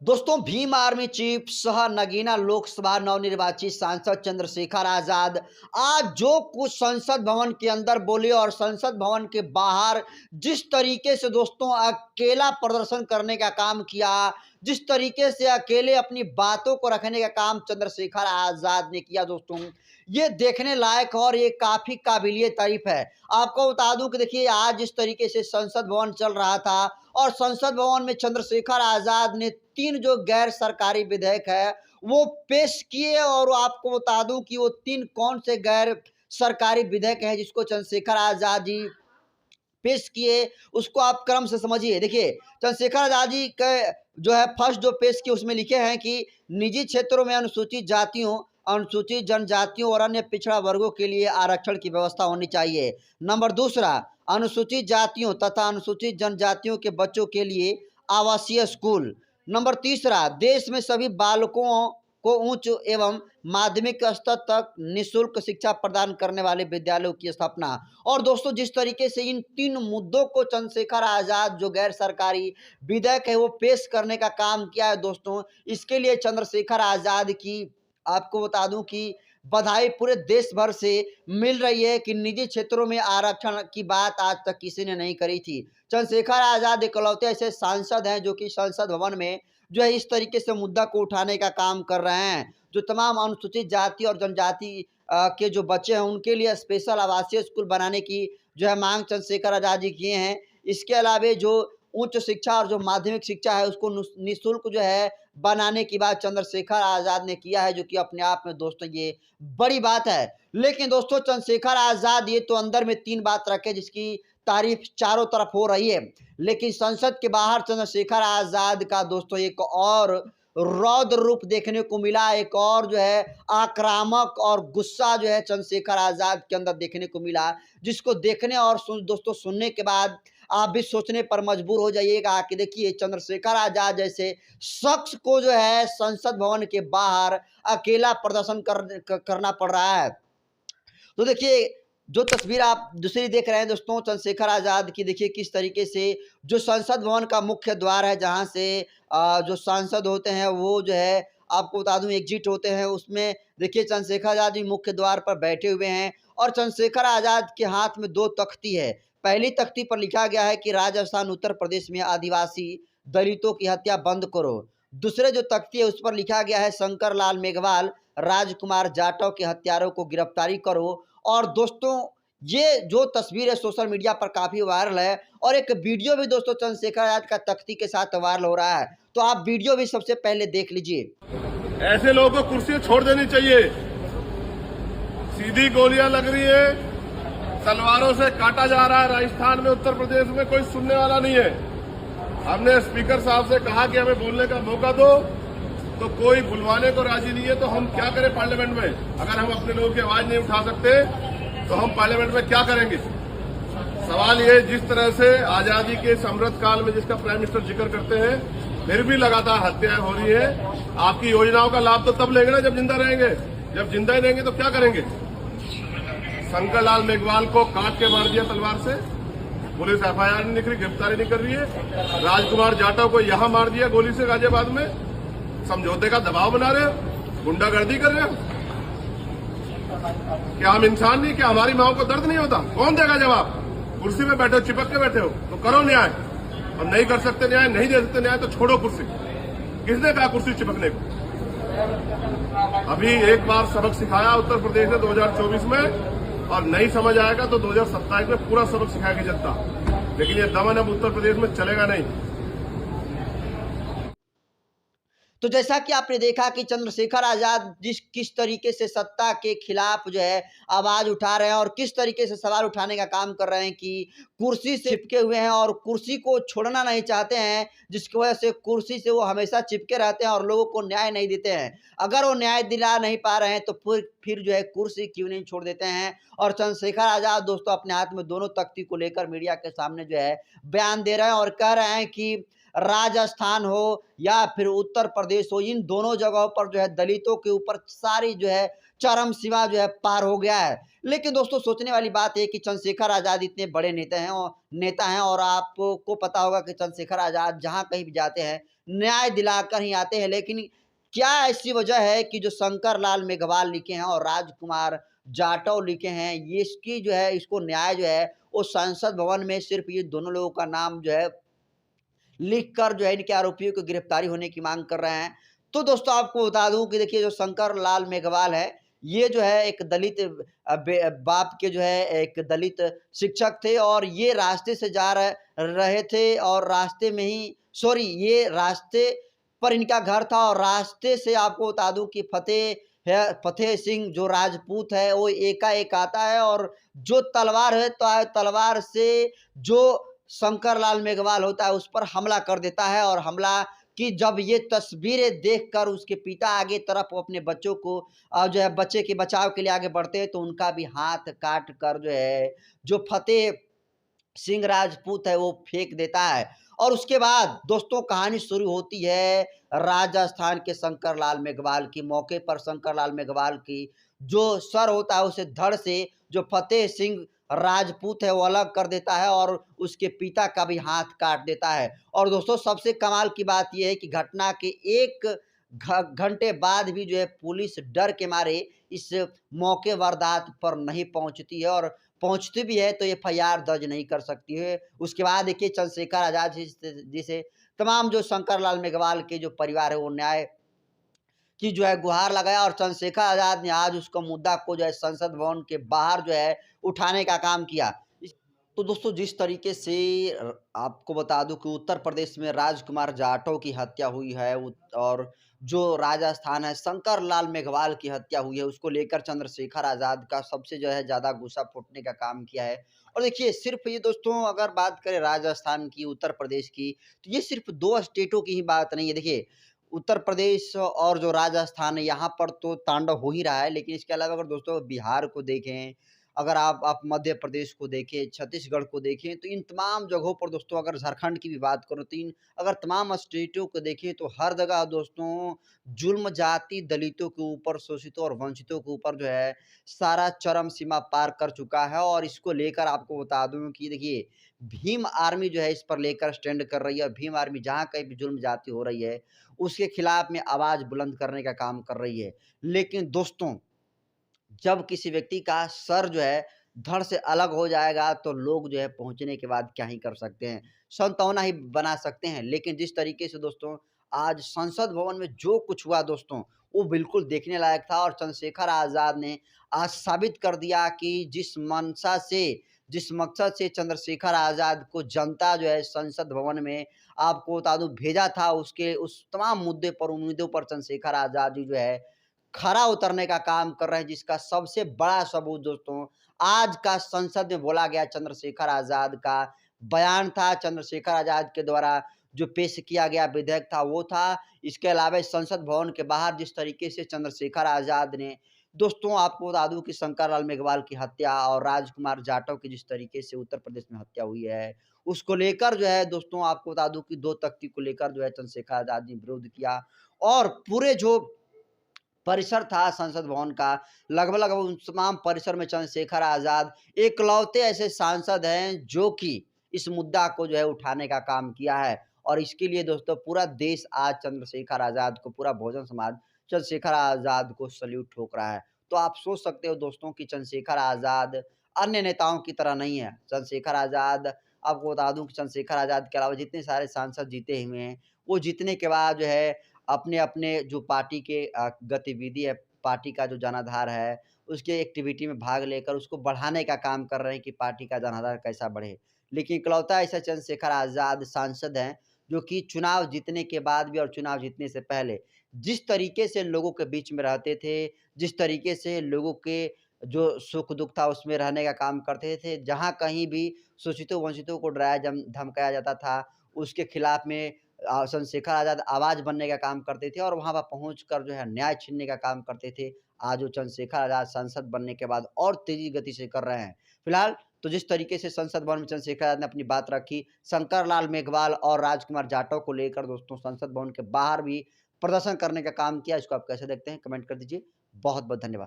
दोस्तों, Bhim army chief सह नगीना लोकसभा नवनिर्वाचित सांसद चंद्रशेखर आजाद आज जो कुछ संसद भवन के अंदर बोले और संसद भवन के बाहर जिस तरीके से दोस्तों अकेला प्रदर्शन करने का काम किया, जिस तरीके से अकेले अपनी बातों को रखने का काम चंद्रशेखर आजाद ने किया, दोस्तों ये देखने लायक और ये काफी काबिलिए तारीफ है। आपको बता दूं कि देखिए, आज जिस तरीके से संसद भवन चल रहा था और संसद भवन में चंद्रशेखर आजाद ने 3 जो गैर सरकारी विधेयक है वो पेश किए, और आपको बता दूं कि वो 3 कौन से गैर सरकारी विधेयक हैं जिसको चंद्रशेखर आजाद जी पेश किए, उसको आप क्रम से समझिए। देखिए, चंद्रशेखर आजाद जी के जो है फर्स्ट जो पेश किए उसमें लिखे हैं कि निजी क्षेत्रों में अनुसूचित जातियों, अनुसूचित जनजातियों और अन्य पिछड़ा वर्गों के लिए आरक्षण की व्यवस्था होनी चाहिए। नंबर दूसरा, अनुसूचित जातियों तथा अनुसूचित जनजातियों के बच्चों के लिए आवासीय स्कूल। नंबर तीसरा, देश में सभी बालकों को उच्च एवं माध्यमिक स्तर तक निःशुल्क शिक्षा प्रदान करने वाले विद्यालयों की स्थापना। और दोस्तों, जिस तरीके से इन 3 मुद्दों को चंद्रशेखर आजाद जो गैर सरकारी विधेयक है वो पेश करने का काम किया है, दोस्तों इसके लिए चंद्रशेखर आजाद की आपको बता दूं कि बधाई पूरे देश भर से मिल रही है कि निजी क्षेत्रों में आरक्षण की बात आज तक किसी ने नहीं करी थी। चंद्रशेखर आजाद इकलौते ऐसे सांसद हैं जो कि संसद भवन में जो है इस तरीके से मुद्दा को उठाने का काम कर रहे हैं। जो तमाम अनुसूचित जाति और जनजाति के जो बच्चे हैं उनके लिए स्पेशल आवासीय स्कूल बनाने की जो है मांग चंद्रशेखर आजाद जी किए हैं। इसके अलावे जो उच्च शिक्षा और जो माध्यमिक शिक्षा है उसको निःशुल्क जो है बनाने की बात चंद्रशेखर आजाद ने किया है, जो कि अपने आप में दोस्तों ये बड़ी बात है। लेकिन दोस्तों, चंद्रशेखर आजाद ये तो अंदर में 3 बात रखे जिसकी तारीफ चारों तरफ हो रही है, लेकिन संसद के बाहर चंद्रशेखर आजाद का दोस्तों एक और रौद्र रूप देखने को मिला। एक और जो है आक्रामक और गुस्सा जो है चंद्रशेखर आजाद के अंदर देखने को मिला, जिसको देखने और दोस्तों सुनने के बाद आप भी सोचने पर मजबूर हो जाइएगा कि देखिए, चंद्रशेखर आजाद जैसे शख्स को जो है संसद भवन के बाहर अकेला प्रदर्शन करना पड़ रहा है। तो देखिए, जो तस्वीर आप दूसरी देख रहे हैं दोस्तों चंद्रशेखर आजाद की, देखिए किस तरीके से जो संसद भवन का मुख्य द्वार है जहां से जो सांसद होते हैं वो जो है आपको बता दूं एग्जिट होते हैं, उसमें देखिए चंद्रशेखर आजाद जी मुख्य द्वार पर बैठे हुए हैं और चंद्रशेखर आजाद के हाथ में 2 तख्ती है। पहली तख्ती पर लिखा गया है कि राजस्थान उत्तर प्रदेश में आदिवासी दलितों की हत्या बंद करो। दूसरे जो तख्ती है उस पर लिखा गया है शंकर लाल मेघवाल राजकुमार जाटव के हत्यारों को गिरफ्तारी करो। और दोस्तों, ये जो तस्वीर है सोशल मीडिया पर काफ़ी वायरल है और एक वीडियो भी दोस्तों चंद्रशेखर आजाद का तख्ती के साथ वायरल हो रहा है, तो आप वीडियो भी सबसे पहले देख लीजिए। ऐसे लोगों को कुर्सी छोड़ देनी चाहिए। सीधी गोलियां लग रही है, तलवारों से काटा जा रहा है। राजस्थान में, उत्तर प्रदेश में कोई सुनने वाला नहीं है। हमने स्पीकर साहब से कहा कि हमें बोलने का मौका दो, तो कोई बुलवाने को राजी नहीं है। तो हम क्या करें पार्लियामेंट में? अगर हम अपने लोगों की आवाज नहीं उठा सकते तो हम पार्लियामेंट में क्या करेंगे? सवाल ये, जिस तरह से आजादी के अमृत काल में जिसका प्राइम मिनिस्टर जिक्र करते हैं, फिर भी लगातार हत्याएं हो रही है। आपकी योजनाओं का लाभ तो तब लेंगे ना जब जिंदा रहेंगे। जब जिंदा ही रहेंगे तो क्या करेंगे? शंकर लाल मेघवाल को काट के मार दिया तलवार से, पुलिस एफआईआर नहीं लिख रही, गिरफ्तारी नहीं कर रही है। राजकुमार जाटव को यहां मार दिया गोली से गाजियाबाद में। समझौते का दबाव बना रहे हो, गुंडागर्दी कर रहे हो। क्या हम इंसान नहीं? क्या हमारी माओ को दर्द नहीं होता? कौन देगा जवाब? कुर्सी में बैठे हो, चिपक के बैठे हो, तो करो न्याय। और नहीं कर सकते न्याय, नहीं दे सकते न्याय, तो छोड़ो कुर्सी। किसने कहा कुर्सी चिपकने को? अभी एक बार सबक सिखाया उत्तर प्रदेश ने 2024 में, और नहीं समझ आएगा तो 2027 में पूरा सबक सिखाएगी जनता। लेकिन ये दमन अब उत्तर प्रदेश में चलेगा नहीं। तो जैसा कि आपने देखा कि चंद्रशेखर आजाद किस तरीके से सत्ता के खिलाफ जो है आवाज उठा रहे हैं और किस तरीके से सवाल उठाने का काम कर रहे हैं कि कुर्सी से चिपके हुए हैं और कुर्सी को छोड़ना नहीं चाहते हैं, जिसकी वजह से कुर्सी से वो हमेशा चिपके रहते हैं और लोगों को न्याय नहीं देते हैं। अगर वो न्याय दिला नहीं पा रहे हैं तो फिर जो है कुर्सी क्यों नहीं छोड़ देते हैं। और चंद्रशेखर आजाद दोस्तों अपने हाथ में दोनों तख्ती को लेकर मीडिया के सामने जो है बयान दे रहे हैं और कह रहे हैं कि राजस्थान हो या फिर उत्तर प्रदेश हो, इन दोनों जगहों पर जो है दलितों के ऊपर सारी जो है चरम सीमा जो है पार हो गया है। लेकिन दोस्तों, सोचने वाली बात है कि चंद्रशेखर आजाद इतने बड़े नेता हैं और आपको पता होगा कि चंद्रशेखर आजाद जहां कहीं भी जाते हैं न्याय दिलाकर ही आते हैं। लेकिन क्या ऐसी वजह है कि जो शंकर लाल मेघवाल लिखे हैं और राजकुमार जाटव लिखे हैं, ये इसकी जो है इसको न्याय जो है वो संसद भवन में सिर्फ ये दोनों लोगों का नाम जो है लिख कर जो है इनके आरोपियों की गिरफ्तारी होने की मांग कर रहे हैं। तो दोस्तों आपको बता दूं कि देखिए जो शंकर लाल मेघवाल है, ये जो है एक दलित बाप के जो है एक दलित शिक्षक थे और ये रास्ते से जा रहे थे और रास्ते में ही ये रास्ते पर इनका घर था और रास्ते से आपको बता दूं कि फतेह सिंह जो राजपूत है वो एकाएक आता है और जो तलवार है तो तलवार से जो शंकर लाल मेघवाल होता है उस पर हमला कर देता है और हमला कि जब ये तस्वीरें देखकर उसके पिता आगे तरफ अपने बच्चों को जो है बच्चे के बचाव के लिए आगे बढ़ते हैं तो उनका भी हाथ काट कर जो है जो फतेह सिंह राजपूत है वो फेंक देता है। और उसके बाद दोस्तों कहानी शुरू होती है राजस्थान के शंकर लाल मेघवाल की। मौके पर शंकर लाल मेघवाल की जो सर होता है उसे धड़ से जो फतेह सिंह राजपूत है वो अलग कर देता है और उसके पिता का भी हाथ काट देता है। और दोस्तों सबसे कमाल की बात यह है कि घटना के एक घंटे बाद भी जो है पुलिस डर के मारे इस मौके वारदात पर नहीं पहुंचती है और पहुंचती भी है तो एफआईआर दर्ज नहीं कर सकती है। उसके बाद देखिए चंद्रशेखर आजाद जिसे तमाम जो शंकर लाल मेघवाल के जो परिवार है वो न्याय की जो है गुहार लगाया और चंद्रशेखर आजाद ने आज उसको मुद्दा को जो है संसद भवन के बाहर जो है उठाने का काम किया। तो दोस्तों जिस तरीके से आपको बता दूं कि उत्तर प्रदेश में राजकुमार जाटव की हत्या हुई है और जो राजस्थान है शंकर लाल मेघवाल की हत्या हुई है उसको लेकर चंद्रशेखर आजाद का सबसे जो है ज्यादा गुस्सा फूटने का काम किया है। और देखिए सिर्फ ये दोस्तों अगर बात करें राजस्थान की उत्तर प्रदेश की तो ये सिर्फ दो स्टेटों की ही बात नहीं है। देखिए उत्तर प्रदेश और जो राजस्थान है यहाँ पर तो तांडव हो ही रहा है, लेकिन इसके अलावा अगर दोस्तों बिहार को देखें, अगर आप मध्य प्रदेश को देखें, छत्तीसगढ़ को देखें तो इन तमाम जगहों पर दोस्तों अगर झारखंड की भी बात करो तो इन अगर तमाम स्टेटों को देखें तो हर जगह दोस्तों जुल्म जाति दलितों के ऊपर शोषितों और वंचितों के ऊपर जो है सारा चरम सीमा पार कर चुका है। और इसको लेकर आपको बता दूं कि देखिए भीम आर्मी जो है इस पर लेकर स्टैंड कर रही है और भीम आर्मी जहां कहीं भी जुल्म जाति हो रही है उसके खिलाफ में आवाज बुलंद करने का काम कर रही है। लेकिन दोस्तों जब किसी व्यक्ति का सर जो है धड़ से अलग हो जाएगा तो लोग जो है पहुंचने के बाद क्या ही कर सकते हैं, संतावना ही बना सकते हैं। लेकिन जिस तरीके से दोस्तों आज संसद भवन में जो कुछ हुआ दोस्तों वो बिल्कुल देखने लायक था और चंद्रशेखर आजाद ने आज साबित कर दिया कि जिस मकसद से चंद्रशेखर आजाद को जनता जो है संसद भवन में आपको बता दूं भेजा था उसके उस तमाम मुद्दे पर उम्मीदों पर चंद्रशेखर आजाद जी जो है खरा उतरने का काम कर रहे हैं। जिसका सबसे बड़ा सबूत दोस्तों आज का संसद में बोला गया चंद्रशेखर आजाद का बयान था, चंद्रशेखर आजाद के द्वारा जो पेश किया गया विधेयक था वो था। इसके अलावा संसद भवन के बाहर जिस तरीके से चंद्रशेखर आजाद ने दोस्तों आपको बता दूं कि शंकर लाल मेघवाल की हत्या और राजकुमार जाटव की जिस तरीके से उत्तर प्रदेश में हत्या हुई है उसको लेकर जो है दोस्तों आपको बता दूं कि दो तख्ती को लेकर जो है चंद्रशेखर आजाद ने विरोध किया और पूरे जो परिसर था संसद भवन का लगभग उन तमाम परिसर में चंद्रशेखर आजाद एकलौते ऐसे सांसद हैं जो कि इस मुद्दा को जो है उठाने का काम किया है। और इसके लिए दोस्तों पूरा देश आज चंद्रशेखर आजाद को, पूरा बहुजन समाज चंद्रशेखर आजाद को सल्यूट ठोक रहा है। तो आप सोच सकते हो दोस्तों कि चंद्रशेखर आजाद अन्य नेताओं की तरह नहीं है। चंद्रशेखर आजाद आपको बता दूं कि चंद्रशेखर आजाद के अलावा जितने सारे सांसद जीते हुए हैं वो जीतने के बाद जो है अपने-अपने जो पार्टी के गतिविधि है, पार्टी का जो जनाधार है, उसके एक्टिविटी में भाग लेकर उसको बढ़ाने का काम कर रहे हैं कि पार्टी का जनाधार कैसा बढ़े। लेकिन इकलौता ऐसा चंद्रशेखर आज़ाद सांसद हैं, जो कि चुनाव जीतने के बाद भी और चुनाव जीतने से पहले जिस तरीके से लोगों के बीच में रहते थे, जिस तरीके से लोगों के जो सुख-दुःख था उसमें रहने का काम करते थे, जहाँ कहीं भी शोषितों-वंचितों को डराया धमकाया जाता था, उसके खिलाफ में चंद्रशेखर आज़ाद आवाज़ बनने का काम करते थे और वहाँ पर पहुँच कर जो है न्याय छीनने का काम करते थे। आज वो चंद्रशेखर आज़ाद सांसद बनने के बाद और तेज़ी गति से कर रहे हैं। फिलहाल तो जिस तरीके से संसद भवन में चंद्रशेखर आज़ाद ने अपनी बात रखी, शंकर लाल मेघवाल और राजकुमार जाटव को लेकर दोस्तों संसद भवन के बाहर भी प्रदर्शन करने का काम किया। इसको आप कैसे देखते हैं? कमेंट कर दीजिए। बहुत-बहुत धन्यवाद।